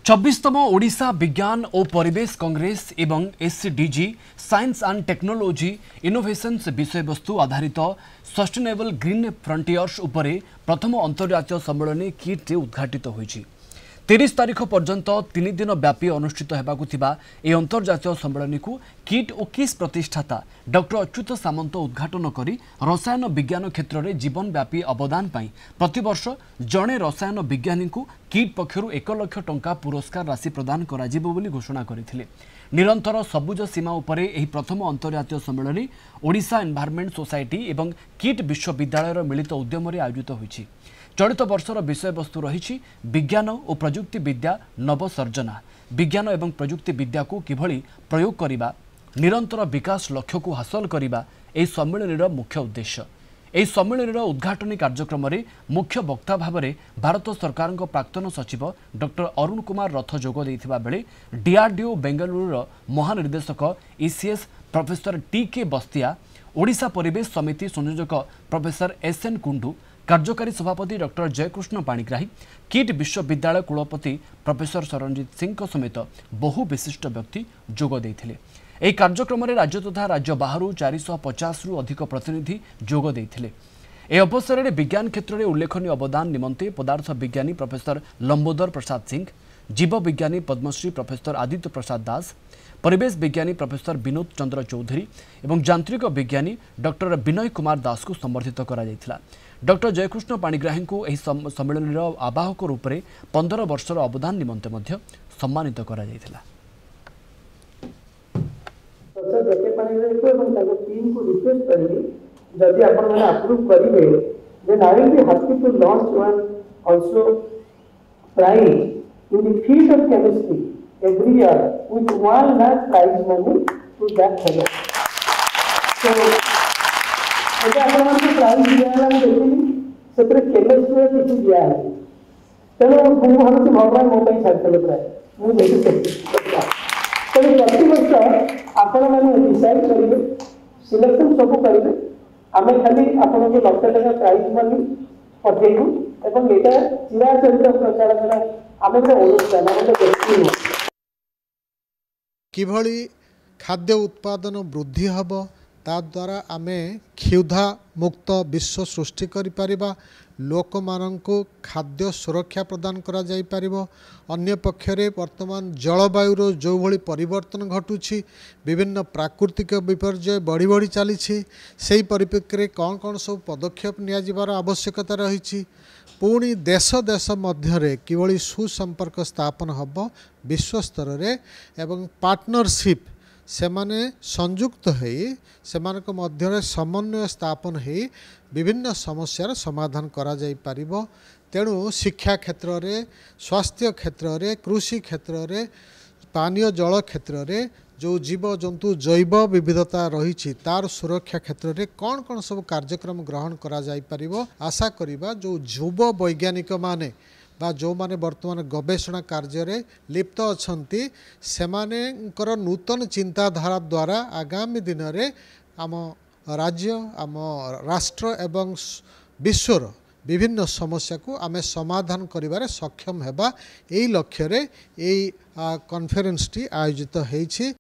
24तम ओडिशा विज्ञान और परिवेश कांग्रेस एवं SDG science and technology innovations विषय वस्तु आधारित सस्टेनेबल ग्रीन फ्रंटियर्स उपरे प्रथम अंतर्जातीय सम्मेलन किट उद्घाटित होईछि। 30 तारीख पर्यंत 3 दिन व्यापी अनुष्ठित होबाकु थिबा ए अंतर्जातीय सम्मेलन को किट और किस प्रतिष्ठाता डॉक्टर अच्युत सामंत उद्घाटन करी रसायन विज्ञान क्षेत्र में जीवन व्यापी अवदान पाई प्रतिवर्ष जड़े रसायन विज्ञानी को किट पक्षरु 1 लाख टंका पुरस्कार राशि प्रदान कराजिबो बोली घोषणा करथिले। निरंतर सबुज सीमा उपरे एही प्रथम अंतर्जातीय सम्मेलन ओडिशा एनवायरनमेंट सोसाइटी एवं किट विश्वविद्यालय मिलित उद्यम आयोजित होईछि। चलित वर्षर विषय वस्तु रही विज्ञान और प्रजुक्ति विद्या नवसर्जना विज्ञान एवं प्रजुक्ति विद्या को किभली प्रयोग करिबा निरंतर विकास लक्ष्य को हासिल करिबा एही सम्मेलन मुख्य उद्देश्य। एही सम्मेलन उद्घाटनी कार्यक्रम में मुख्य वक्ता भाव में भारत सरकार प्राक्तन सचिव डॉक्टर अरुण कुमार रथ जोग देइथिबा बेले डीआरडीओ बेंगलुरु महानिर्देशक ECS professor TK. Bastia, Odisha परिवेश समिति संयोजक प्रोफेसर एस.एन. कुंडू, कार्यकारी सभापति डॉक्टर जयकृष्ण पाणिग्राही, किट विश्वविद्यालय कुलपति प्रोफेसर सरंजीत सिंह समेत बहु विशिष्ट व्यक्ति जोग देइथिले। एही कार्यक्रम में राज्य तथा राज्य बाहर 450 रु अधिक प्रतिनिधि जोग देइथिले। ए अवसर में विज्ञान क्षेत्र में उल्लेखनीय अवदान निमंते पदार्थ विज्ञानी प्रोफेसर लंबोदर प्रसाद सिंह, जीव विज्ञानी पद्मश्री प्रोफेसर आदित्य प्रसाद दास, परिवेश विज्ञानी प्रोफेसर विनोद चंद्र चौधरी एवं यांत्रिक विज्ञानी डॉक्टर विनय कुमार दास को संबर्धित करा जायथिला। डॉक्टर जयकृष्ण पाणिग्राही को एही सम्मेलन आवाहक रूप में 15 वर्षर अवदान निमंते मध्य सम्मानित करा जायथिला। जदि आपण माने अप्रूव करिवे then I will be happy to launch one also prize in the field of chemistry every year with 1 lakh prize money to that fellow. So एटा आपण माने प्राइज दिया हम देखिनी सेतरे केमिस्ट्री किछि दिया है तेनो मु भाबुची भगवान मो पई छाडतले प्राय मु देखि तो प्रति वर्ष आपण माने डिसाइड करिवे सिलेक्शन सब करिवे आमे खाली आपण को लाख टका प्राइज मनी पठेबु एवं एटा चिराचरित प्रचार करा आमे को अनुष्ठान आमे देखिनु किभली खाद्य उत्पादन वृद्धि हब ता द्वारा आमे क्षुधा मुक्त विश्व सृष्टि करि परिबा, लोक माननको खाद्य सुरक्षा प्रदान करा जाई परिबो। अन्य पक्षरे वर्तमान जलवायुर जो भली परिवर्तन घटुछि विभिन्न प्राकृतिक विपर्यय बढ़ी बढ़ी चली से परिप्रेक्षी कौन कौन सब पदक्षेप निया जिबार आवश्यकता रही पुणी देश देश मध्य किभली सुसंपर्क स्थापन हब विश्व स्तर रे एवं पार्टनरशिप से माने संयुक्त होई सेमानक मध्य समन्वय स्थापन होई विभिन्न समस्यार समाधान करा जाई पारिबो। तेणु शिक्षा क्षेत्र रे, स्वास्थ्य क्षेत्र रे, कृषि क्षेत्र रे, पानीय जल क्षेत्र रे जो जीव जंतु जैव विविधता रही तार सुरक्षा क्षेत्र में कौन कौन सब कार्यक्रम ग्रहण करा जाई पारिबो आशा करिबा जो युव वैज्ञानिक माने बा जो माने वर्तमान गवेषणा कार्य रे लिप्त अछंती सेमानेकर नूतन चिंताधारा द्वारा आगामी दिन में आम राज्य आम राष्ट्र एवं विश्वर विभिन्न समस्या को आमे समाधान करिबारे सक्षम हेबा एई लक्ष्य रे एई कॉन्फ्रेंस टी आयोजित हेछि।